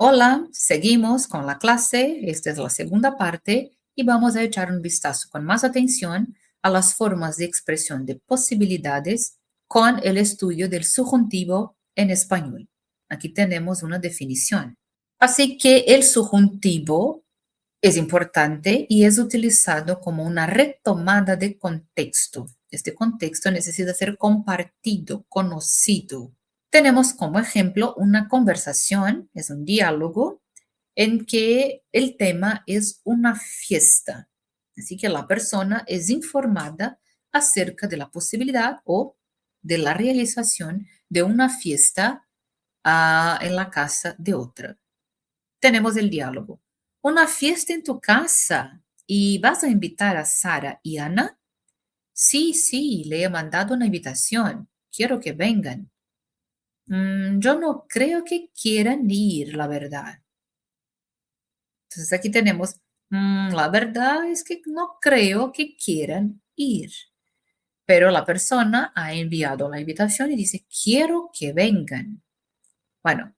Hola, seguimos con la clase. Esta es la segunda parte y vamos a echar un vistazo con más atención a las formas de expresión de posibilidades con el estudio del subjuntivo en español. Aquí tenemos una definición. Así que el subjuntivo es importante y es utilizado como una retomada de contexto. Este contexto necesita ser compartido, conocido. Tenemos como ejemplo una conversación, es un diálogo en que el tema es una fiesta. Así que la persona es informada acerca de la posibilidad o de la realización de una fiesta en la casa de otra. Tenemos el diálogo. ¿Una fiesta en tu casa y vas a invitar a Sara y Ana? Sí, sí, le he mandado una invitación. Quiero que vengan. Yo no creo que quieran ir, la verdad. Entonces aquí tenemos, la verdad es que no creo que quieran ir. Pero la persona ha enviado la invitación y dice, quiero que vengan. Bueno,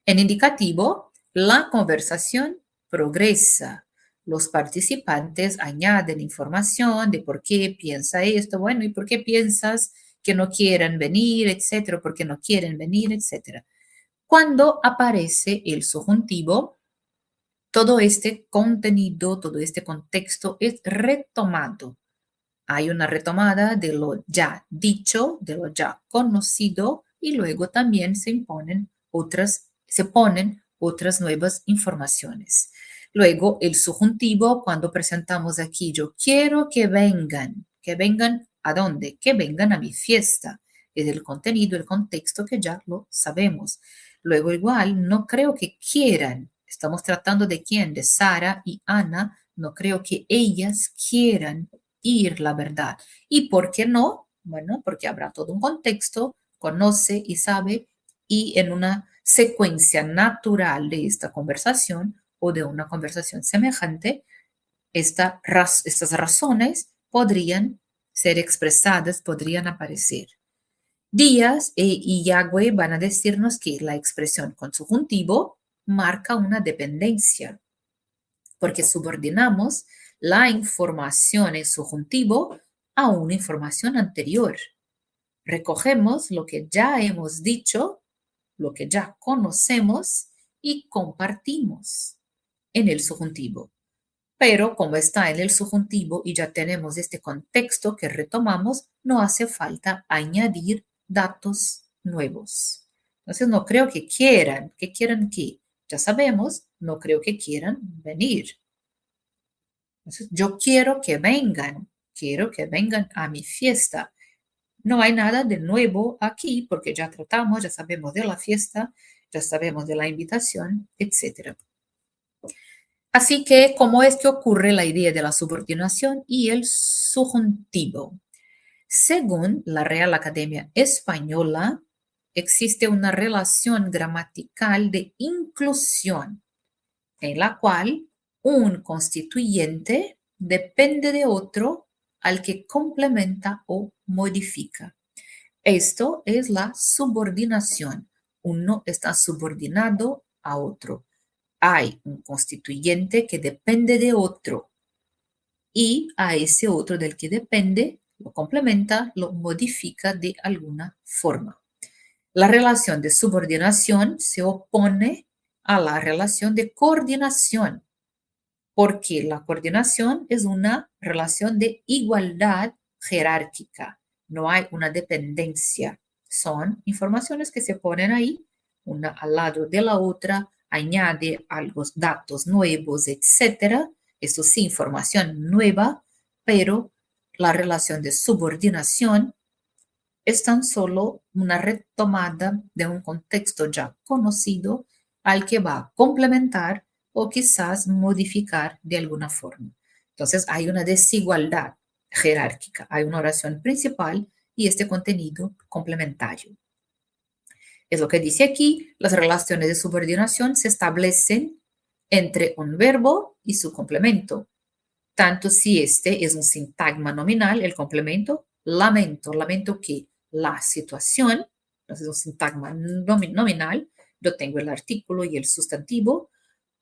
en indicativo, la conversación progresa. Los participantes añaden información de por qué piensa esto, bueno, y por qué piensas que no quieren venir, etcétera, por qué no quieren venir, etcétera. Cuando aparece el subjuntivo, todo este contenido, todo este contexto es retomado. Hay una retomada de lo ya dicho, de lo ya conocido, y luego también se ponen otras nuevas informaciones. Luego, el subjuntivo, cuando presentamos aquí, yo quiero que vengan ¿a dónde? Que vengan a mi fiesta. Es el contenido, el contexto que ya lo sabemos. Luego, igual, no creo que quieran. Estamos tratando de quién, de Sara y Ana. No creo que ellas quieran ir, la verdad. ¿Y por qué no? Bueno, porque habrá todo un contexto, conoce y sabe, y en una secuencia natural de esta conversación o de una conversación semejante, estas razones podrían ser expresadas, podrían aparecer. Díaz y Yagüe van a decirnos que la expresión con subjuntivo marca una dependencia, porque subordinamos la información en subjuntivo a una información anterior. Recogemos lo que ya hemos dicho, lo que ya conocemos y compartimos en el subjuntivo. Pero como está en el subjuntivo y ya tenemos este contexto que retomamos, no hace falta añadir datos nuevos. Entonces, no creo que quieran que. Ya sabemos, no creo que quieran venir. Entonces, yo quiero que vengan a mi fiesta. No hay nada de nuevo aquí porque ya tratamos, ya sabemos de la fiesta, ya sabemos de la invitación, etc. Así que, ¿cómo es que ocurre la idea de la subordinación y el subjuntivo? Según la Real Academia Española, existe una relación gramatical de inclusión en la cual un constituyente depende de otro al que complementa o modifica. Esto es la subordinación. Uno está subordinado a otro. Hay un constituyente que depende de otro y a ese otro del que depende lo complementa, lo modifica de alguna forma. La relación de subordinación se opone a la relación de coordinación, porque la coordinación es una relación de igualdad jerárquica, no hay una dependencia, son informaciones que se ponen ahí, una al lado de la otra, añade algo, datos nuevos, etcétera. Eso sí, información nueva, pero la relación de subordinación es tan solo una retomada de un contexto ya conocido al que va a complementar o quizás modificar de alguna forma. Entonces hay una desigualdad jerárquica, hay una oración principal y este contenido complementario. Es lo que dice aquí, las relaciones de subordinación se establecen entre un verbo y su complemento, tanto si este es un sintagma nominal, el complemento, lamento que la situación, entonces un sintagma nominal, yo tengo el artículo y el sustantivo.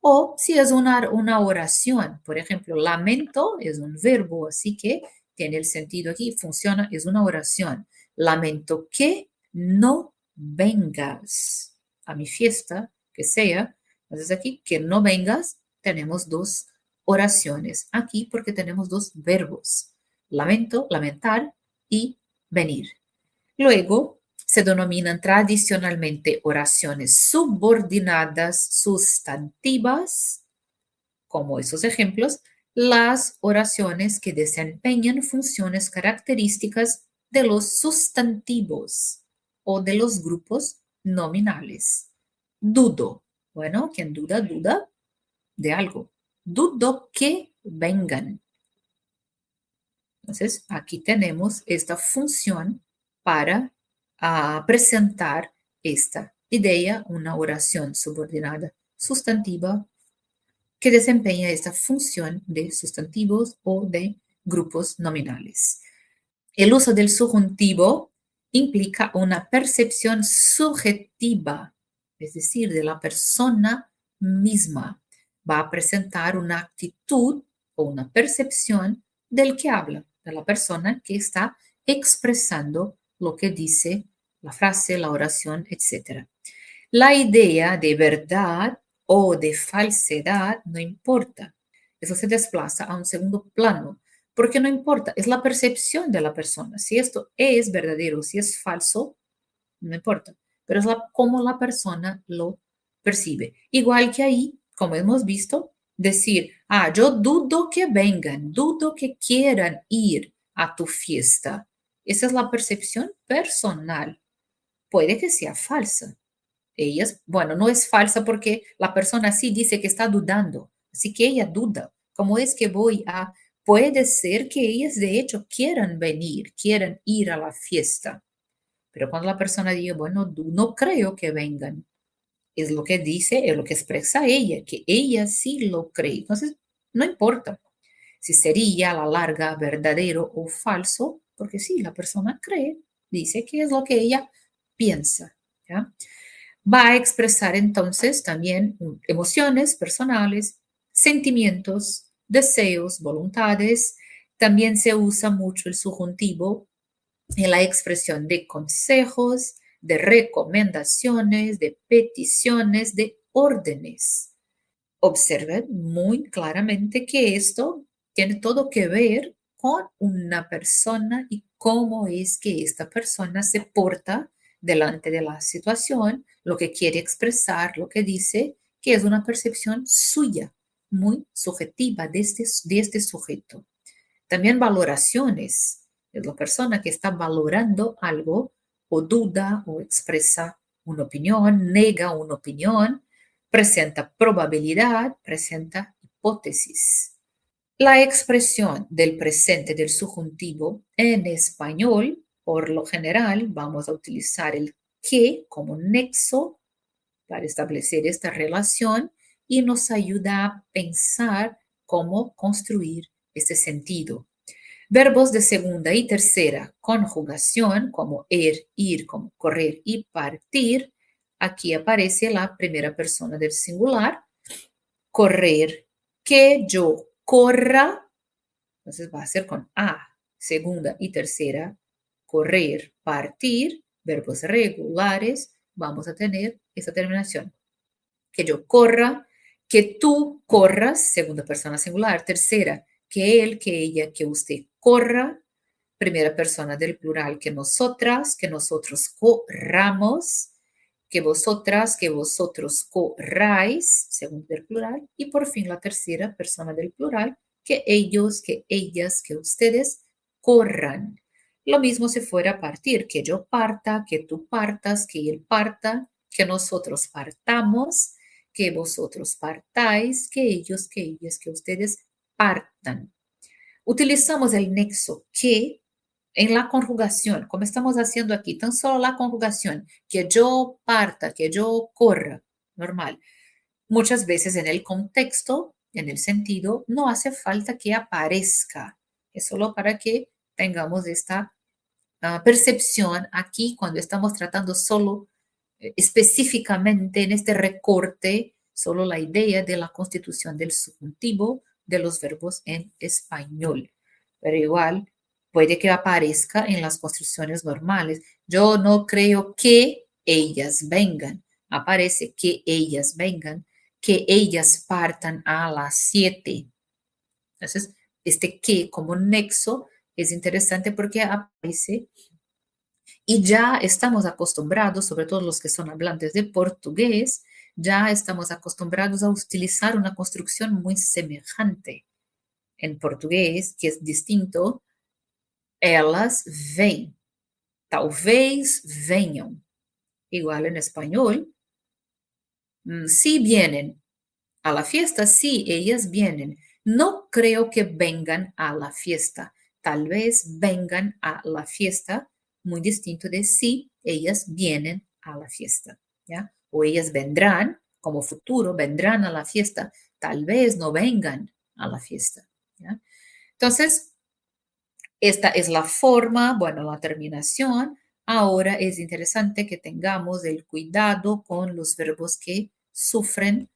O si es una oración, por ejemplo, lamento es un verbo, así que tiene el sentido aquí, funciona, es una oración. Lamento que no vengas a mi fiesta, que sea. Entonces aquí, que no vengas, tenemos dos oraciones aquí porque tenemos dos verbos. Lamento, lamentar y venir. Luego, se denominan tradicionalmente oraciones subordinadas sustantivas, como esos ejemplos, las oraciones que desempeñan funciones características de los sustantivos o de los grupos nominales. Dudo. Bueno, quien duda, duda de algo. Dudo que vengan. Entonces, aquí tenemos esta función para presentar esta idea, una oración subordinada sustantiva que desempeña esta función de sustantivos o de grupos nominales. El uso del subjuntivo implica una percepción subjetiva, es decir, de la persona misma. Va a presentar una actitud o una percepción del que habla, de la persona que está expresando lo que dice la frase, la oración, etc. La idea de verdad o de falsedad no importa. Eso se desplaza a un segundo plano, porque no importa, es la percepción de la persona. Si esto es verdadero, si es falso, no importa, pero es cómo la persona lo percibe. Igual que ahí, como hemos visto, decir, yo dudo que vengan, dudo que quieran ir a tu fiesta. Esa es la percepción personal. Puede que sea falsa. Ellas, bueno, no es falsa porque la persona sí dice que está dudando, así que ella duda. ¿Cómo es que voy a...? Puede ser que ellas de hecho quieran venir, quieran ir a la fiesta, pero cuando la persona diga, bueno, no creo que vengan, es lo que dice, es lo que expresa ella, que ella sí lo cree. Entonces, no importa si sería a la larga verdadero o falso, porque sí, la persona cree, dice que es lo que ella piensa, ¿ya? Va a expresar entonces también emociones personales, sentimientos, deseos, voluntades. También se usa mucho el subjuntivo en la expresión de consejos, de recomendaciones, de peticiones, de órdenes. Observen muy claramente que esto tiene todo que ver con una persona y cómo es que esta persona se porta delante de la situación, lo que quiere expresar, lo que dice, que es una percepción suya, muy subjetiva de este sujeto. También valoraciones, es la persona que está valorando algo o duda o expresa una opinión, nega una opinión, presenta probabilidad, presenta hipótesis. La expresión del presente del subjuntivo en español, por lo general, vamos a utilizar el que como nexo para establecer esta relación y nos ayuda a pensar cómo construir este sentido. Verbos de segunda y tercera conjugación, como ir, como correr y partir. Aquí aparece la primera persona del singular. Correr, que yo corra. Entonces va a ser con a, segunda y tercera. Correr, partir, verbos regulares. Vamos a tener esta terminación. Que yo corra, que tú corras, segunda persona singular. Tercera, que él, que ella, que usted corra. Primera persona del plural, que nosotras, que nosotros corramos, que vosotras, que vosotros corráis, segundo del plural. Y por fin la tercera persona del plural, que ellos, que ellas, que ustedes corran. Lo mismo si fuera a partir, que yo parta, que tú partas, que él parta, que nosotros partamos, que vosotros partáis, que ellos, que ellas, que ustedes partan. Utilizamos el nexo que en la conjugación, como estamos haciendo aquí, tan solo la conjugación, que yo parta, que yo corra, normal. Muchas veces en el contexto, en el sentido, no hace falta que aparezca. Es solo para que tengamos esta percepción aquí cuando estamos tratando solo específicamente en este recorte solo la idea de la constitución del subjuntivo de los verbos en español. Pero igual puede que aparezca en las construcciones normales. Yo no creo que ellas vengan. Aparece que ellas vengan, que ellas partan a las 7. Entonces, este que como nexo es interesante porque aparece y ya estamos acostumbrados, sobre todo los que son hablantes de portugués, ya estamos acostumbrados a utilizar una construcción muy semejante en português, que é distinto. Elas vêm, talvez venham. Igual en español, si vienen a la fiesta, sí, ellas vienen. No creo que vengan a la fiesta. Tal vez vengan a la fiesta, muy distinto de si ellas vienen a la fiesta, ¿ya? O ellas vendrán, como futuro, vendrán a la fiesta. Tal vez no vengan a la fiesta, ¿ya? Entonces, esta es la forma, bueno, la terminación. Ahora es interesante que tengamos el cuidado con los verbos que sufren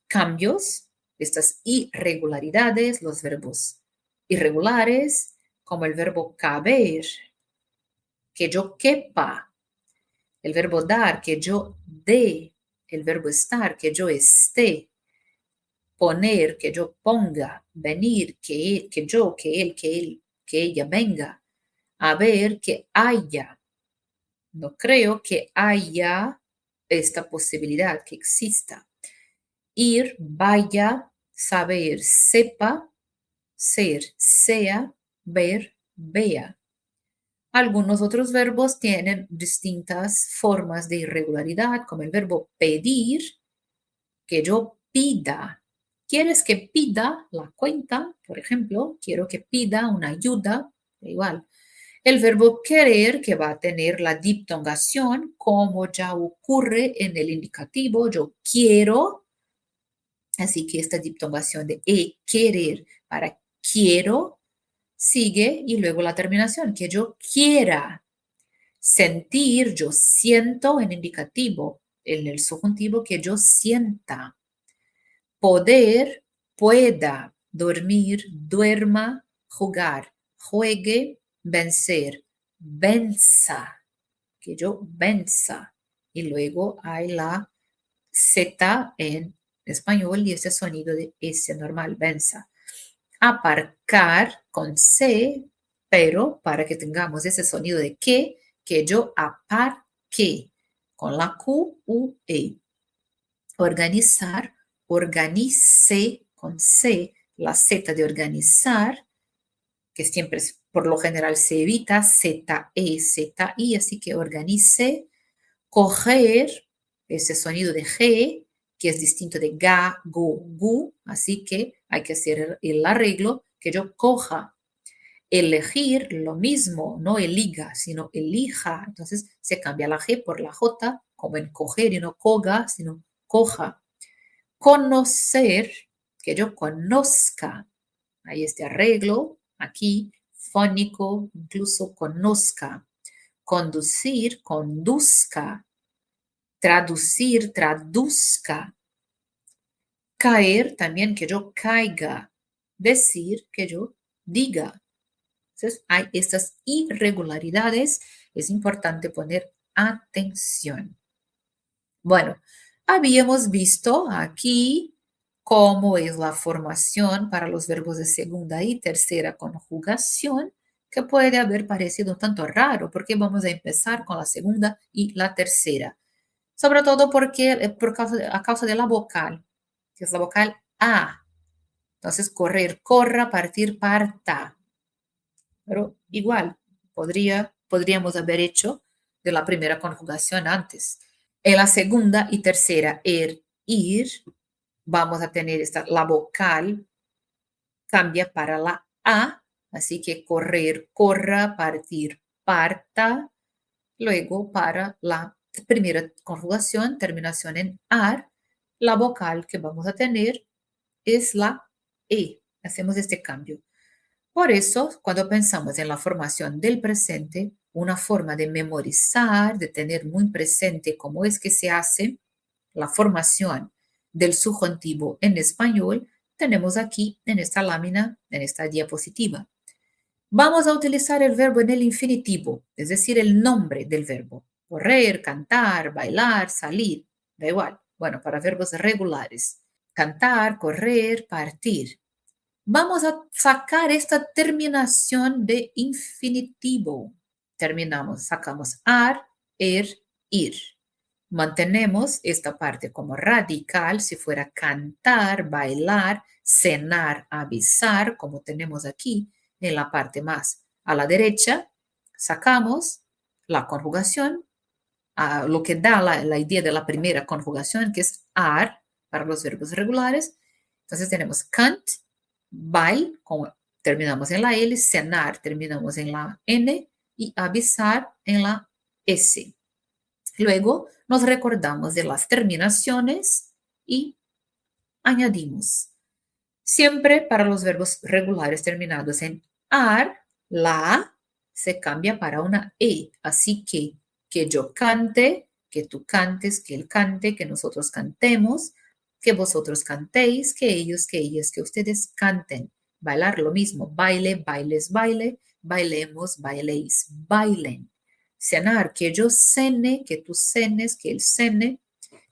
cambios, estas irregularidades, los verbos irregulares, como el verbo caber, que yo quepa, el verbo dar, que yo dé, el verbo estar, que yo esté, poner, que yo ponga, venir, que yo, que él, que ella venga, haber, que haya. No creo que haya esta posibilidad, que exista. Ir, vaya, saber, sepa, ser, sea, ver, vea. Algunos otros verbos tienen distintas formas de irregularidad, como el verbo pedir, que yo pida. ¿Quieres que pida la cuenta? Por ejemplo, quiero que pida una ayuda, igual. El verbo querer, que va a tener la diptongación, como ya ocurre en el indicativo, yo quiero. Así que esta diptongación de querer para quiero sigue y luego la terminación, que yo quiera. Sentir, yo siento en indicativo, en el subjuntivo que yo sienta. Poder, pueda. Dormir, duerma. Jugar, juegue. Vencer, venza. Que yo venza. Y luego hay la Z en español y ese sonido de S normal, venza. Aparcar con C, pero para que tengamos ese sonido de que yo aparque con la Q, U, E. Organizar, organice con C, la Z de organizar, que siempre por lo general se evita, Z, E, Z, I, así que organice. Coger, ese sonido de G, que es distinto de ga, go, gu, así que hay que hacer el arreglo, que yo coja. Elegir, lo mismo, no eliga, sino elija. Entonces se cambia la G por la J, como en coger y no coga, sino coja. Conocer, que yo conozca. Hay este arreglo aquí, fónico, incluso conozca. Conducir, conduzca. Traducir, traduzca. Caer, también que yo caiga. Decir, que yo diga. Entonces, hay estas irregularidades. Es importante poner atención. Bueno, habíamos visto aquí cómo es la formación para los verbos de segunda y tercera conjugación, que puede haber parecido un tanto raro, porque vamos a empezar con la segunda y la tercera. Sobre todo porque, a causa de la vocal, que es la vocal A. Entonces, correr, corra, partir, parta. Pero igual, podríamos haber hecho de la primera conjugación antes. En la segunda y tercera, ir, vamos a tener la vocal cambia para la A, así que correr, corra, partir, parta. Luego, para la primera conjugación, terminación en ar, la vocal que vamos a tener es la E. Hacemos este cambio. Por eso, cuando pensamos en la formación del presente, una forma de memorizar, de tener muy presente cómo es que se hace la formación del subjuntivo en español, tenemos aquí en esta lámina, en esta diapositiva. Vamos a utilizar el verbo en el infinitivo, es decir, el nombre del verbo. Correr, cantar, bailar, salir, da igual. Bueno, para verbos regulares. Cantar, correr, partir. Vamos a sacar esta terminación de infinitivo. Terminamos, sacamos ar, ir. Mantenemos esta parte como radical, si fuera cantar, bailar, cenar, avisar, como tenemos aquí en la parte más a la derecha. Sacamos la conjugación, lo que da la idea de la primera conjugación, que es ar, para los verbos regulares. Entonces tenemos cant, bail, como terminamos en la L, cenar, terminamos en la N, y avisar en la S. Luego nos recordamos de las terminaciones y añadimos. Siempre para los verbos regulares terminados en ar, la A se cambia para una E. Así que yo cante, que tú cantes, que él cante, que nosotros cantemos, que vosotros cantéis, que ellos, que ellas, que ustedes canten. Bailar lo mismo, baile, bailes, baile, bailemos, bailéis, bailen. Cenar, que yo cene, que tú cenes, que él cene,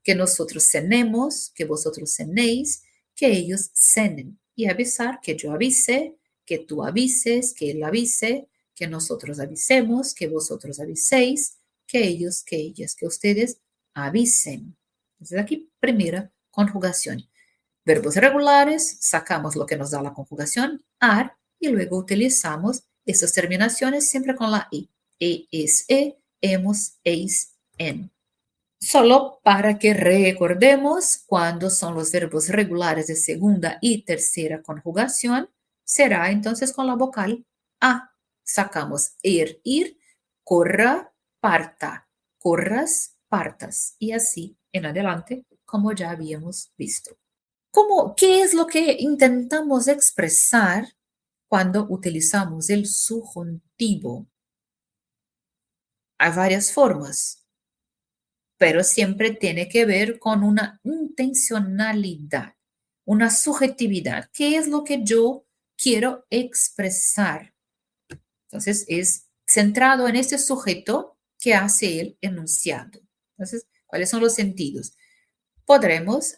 que nosotros cenemos, que vosotros cenéis, que ellos cenen. Y avisar, que yo avise, que tú avises, que él avise, que nosotros avisemos, que vosotros aviséis, que ellos, que ellas, que ustedes avisen. Entonces aquí, primera conjugación. Verbos regulares, sacamos lo que nos da la conjugación, ar, y luego utilizamos esas terminaciones siempre con la i. Es, hemos, eis, en. Solo para que recordemos cuándo son los verbos regulares de segunda y tercera conjugación, será entonces con la vocal A. Sacamos ir, corra, parta, corras, partas y así en adelante, como ya habíamos visto. ¿Qué es lo que intentamos expresar cuando utilizamos el subjuntivo? Hay varias formas, pero siempre tiene que ver con una intencionalidad, una subjetividad. ¿Qué es lo que yo quiero expresar? Entonces, es centrado en este sujeto que hace el enunciado. Entonces, ¿cuáles son los sentidos? Podemos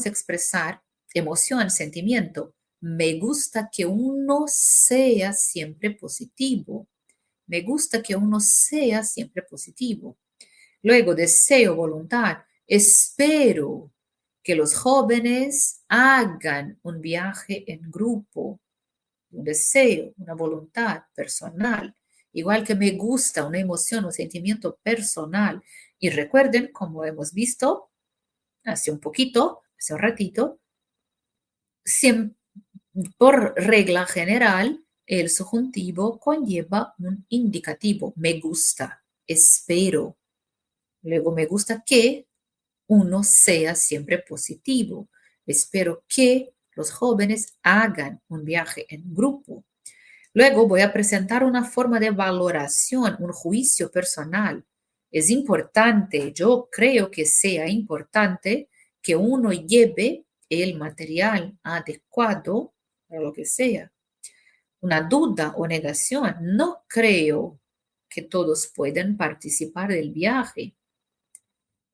expresar emoción, sentimiento. Me gusta que uno sea siempre positivo. Me gusta que uno sea siempre positivo. Luego, deseo, voluntad. Espero que los jóvenes hagan un viaje en grupo. Un deseo, una voluntad personal. Igual que me gusta, una emoción, un sentimiento personal. Y recuerden, como hemos visto hace un poquito, hace un ratito, siempre, por regla general, el subjuntivo conlleva un indicativo. Me gusta, espero. Luego me gusta que uno sea siempre positivo. Espero que los jóvenes hagan un viaje en grupo. Luego voy a presentar una forma de valoración, un juicio personal. Es importante, yo creo que sea importante que uno lleve el material adecuado para lo que sea. Una duda o negación, no creo que todos puedan participar del viaje.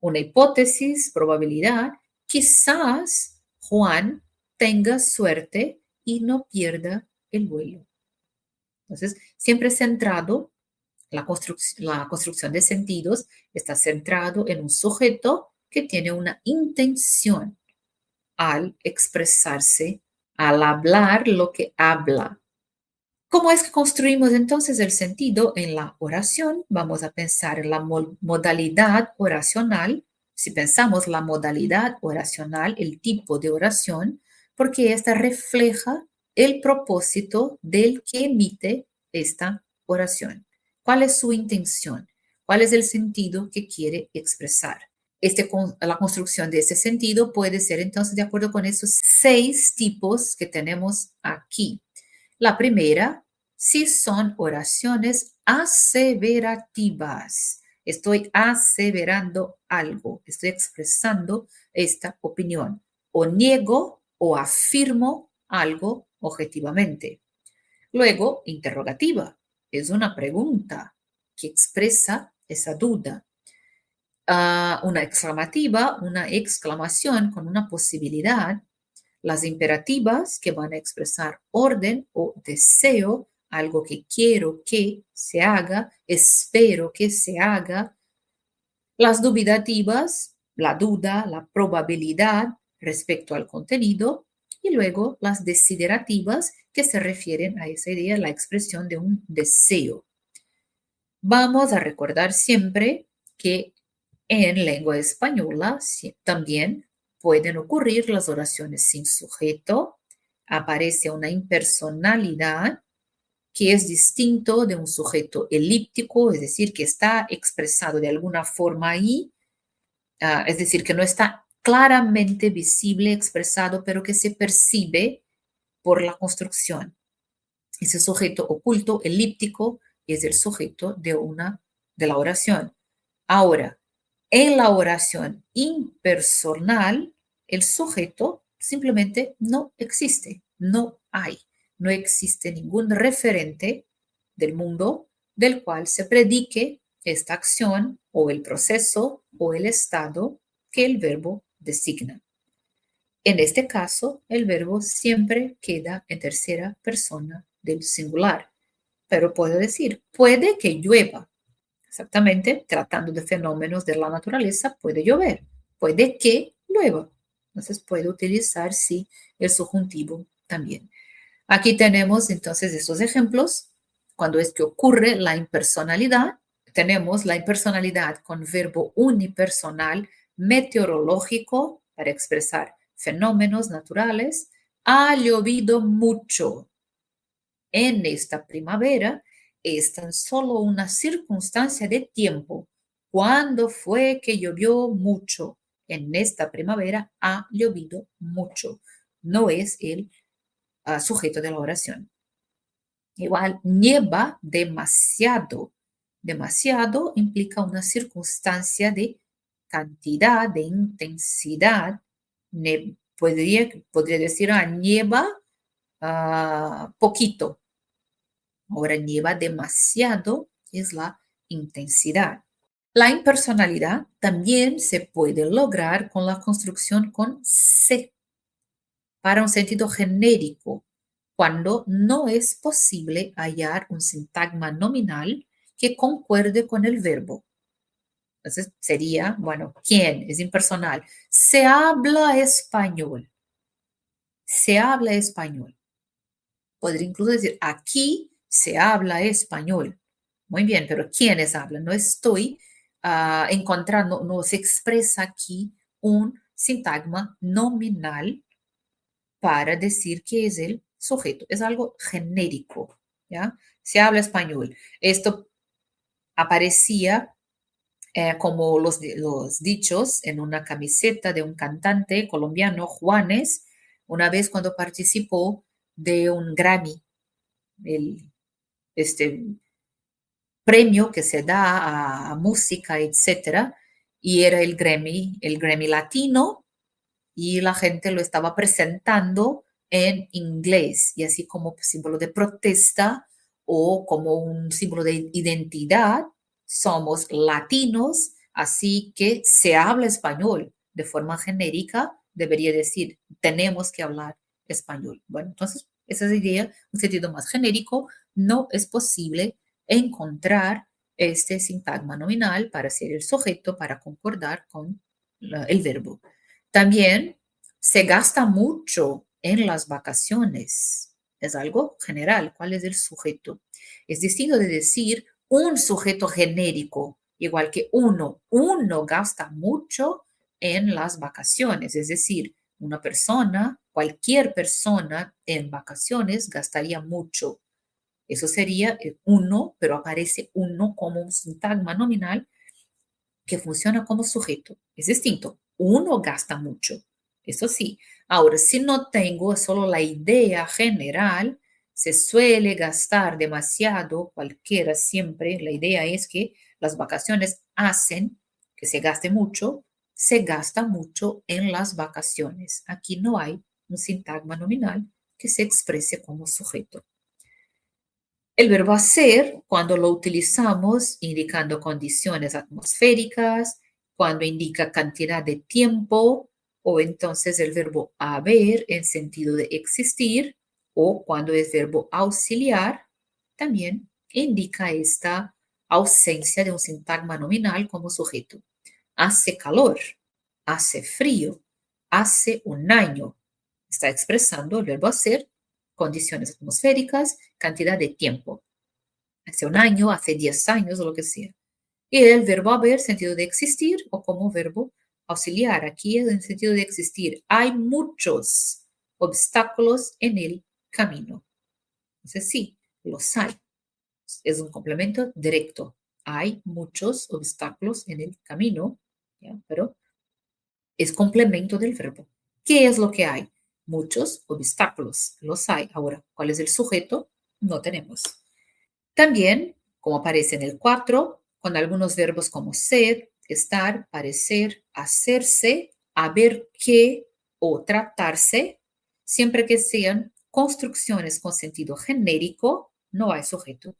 Una hipótesis, probabilidad, quizás Juan tenga suerte y no pierda el vuelo. Entonces, siempre centrado, la construcción de sentidos está centrado en un sujeto que tiene una intención al expresarse, al hablar lo que habla. ¿Cómo es que construimos entonces el sentido en la oración? Vamos a pensar en la modalidad oracional. Si pensamos la modalidad oracional, el tipo de oración, porque esta refleja el propósito del que emite esta oración. ¿Cuál es su intención? ¿Cuál es el sentido que quiere expresar? La construcción de ese sentido puede ser entonces de acuerdo con esos 6 tipos que tenemos aquí. La primera, si son oraciones aseverativas. Estoy aseverando algo, estoy expresando esta opinión. O niego o afirmo algo objetivamente. Luego, interrogativa. Es una pregunta que expresa esa duda. Una exclamativa, una exclamación con una posibilidad. Las imperativas que van a expresar orden o deseo, algo que quiero que se haga, espero que se haga. Las dubitativas, la duda, la probabilidad respecto al contenido. Y luego las desiderativas que se refieren a esa idea, la expresión de un deseo. Vamos a recordar siempre que en lengua española también pueden ocurrir las oraciones sin sujeto, aparece una impersonalidad que es distinto de un sujeto elíptico, es decir, que está expresado de alguna forma ahí, es decir, que no está claramente visible, expresado, pero que se percibe por la construcción. Ese sujeto oculto, elíptico, es el sujeto de la oración. Ahora, en la oración impersonal, el sujeto simplemente no existe, no hay, no existe ningún referente del mundo del cual se predique esta acción o el proceso o el estado que el verbo designa. En este caso, el verbo siempre queda en tercera persona del singular, pero puedo decir, puede que llueva. Exactamente, tratando de fenómenos de la naturaleza, puede llover, puede que llueva. Entonces, puede utilizar, sí, el subjuntivo también. Aquí tenemos entonces estos ejemplos. Cuando es que ocurre la impersonalidad, tenemos la impersonalidad con verbo unipersonal meteorológico para expresar fenómenos naturales. Ha llovido mucho en esta primavera. Es tan solo una circunstancia de tiempo. ¿Cuándo fue que llovió mucho? En esta primavera ha llovido mucho. No es el sujeto de la oración. Igual, nieva demasiado. Demasiado implica una circunstancia de cantidad, de intensidad. Podría decir, nieva poquito. Ahora, nieva demasiado es la intensidad. La impersonalidad también se puede lograr con la construcción con se para un sentido genérico, cuando no es posible hallar un sintagma nominal que concuerde con el verbo. Entonces sería, bueno, ¿quién? Es impersonal. Se habla español. Se habla español. Podría incluso decir, aquí se habla español. Muy bien, pero ¿quiénes hablan? No estoy encontrando, no se expresa aquí un sintagma nominal para decir que es el sujeto. Es algo genérico, ¿ya? Se habla español. Esto aparecía como los dichos en una camiseta de un cantante colombiano, Juanes, una vez cuando participó de un Grammy, el, este premio que se da a música, etcétera, y era el Grammy latino, y la gente lo estaba presentando en inglés y así como símbolo de protesta o como un símbolo de identidad. Somos latinos, así que se habla español de forma genérica, debería decir, tenemos que hablar español. Bueno, entonces, esa sería un sentido más genérico. No es posible encontrar este sintagma nominal para ser el sujeto, para concordar con el verbo. También se gasta mucho en las vacaciones. Es algo general. ¿Cuál es el sujeto? Es distinto de decir un sujeto genérico, igual que uno. Uno gasta mucho en las vacaciones. Es decir, una persona, cualquier persona en vacaciones gastaría mucho. Eso sería el uno, pero aparece uno como un sintagma nominal que funciona como sujeto. Es distinto. Uno gasta mucho. Eso sí. Ahora, si no tengo solo la idea general, se suele gastar demasiado, cualquiera siempre, la idea es que las vacaciones hacen que se gaste mucho, se gasta mucho en las vacaciones. Aquí no hay un sintagma nominal que se exprese como sujeto. El verbo hacer, cuando lo utilizamos indicando condiciones atmosféricas, cuando indica cantidad de tiempo, o entonces el verbo haber en sentido de existir, o cuando es verbo auxiliar, también indica esta ausencia de un sintagma nominal como sujeto. Hace calor, hace frío, hace un año. Está expresando el verbo hacer, condiciones atmosféricas, cantidad de tiempo. Hace un año, hace 10 años o lo que sea. Y el verbo haber, sentido de existir o como verbo auxiliar. Aquí es en sentido de existir. Hay muchos obstáculos en el camino. Entonces sí, los hay. Es un complemento directo. Hay muchos obstáculos en el camino, ¿ya? Pero es complemento del verbo. ¿Qué es lo que hay? Muchos obstáculos. Los hay. Ahora, ¿cuál es el sujeto? No tenemos. También, como aparece en el 4, con algunos verbos como ser, estar, parecer, hacerse, haber que o tratarse, siempre que sean construcciones con sentido genérico, no hay sujeto.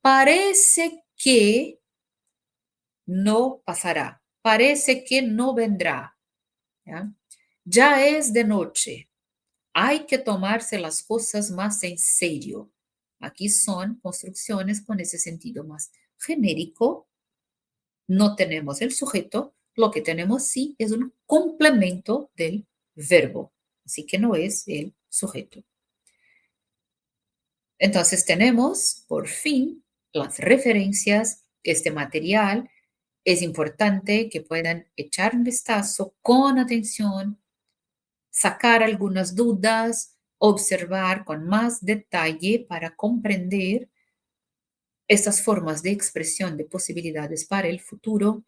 Parece que no pasará. Parece que no vendrá. ¿Ya? Ya es de noche. Hay que tomarse las cosas más en serio. Aquí son construcciones con ese sentido más genérico. No tenemos el sujeto. Lo que tenemos sí es un complemento del verbo. Así que no es el sujeto. Entonces tenemos, por fin, las referencias. Este material es importante que puedan echar un vistazo con atención, sacar algunas dudas, observar con más detalle para comprender estas formas de expresión de posibilidades para el futuro,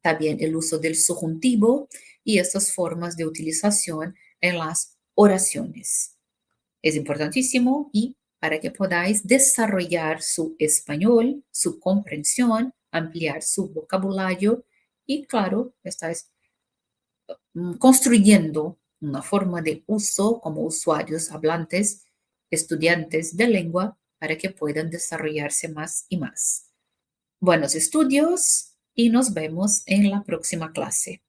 también el uso del subjuntivo y estas formas de utilización en las oraciones. Es importantísimo y para que podáis desarrollar su español, su comprensión, ampliar su vocabulario y, claro, estáis construyendo una forma de uso como usuarios hablantes, estudiantes de lengua, para que puedan desarrollarse más y más. Buenos estudios y nos vemos en la próxima clase.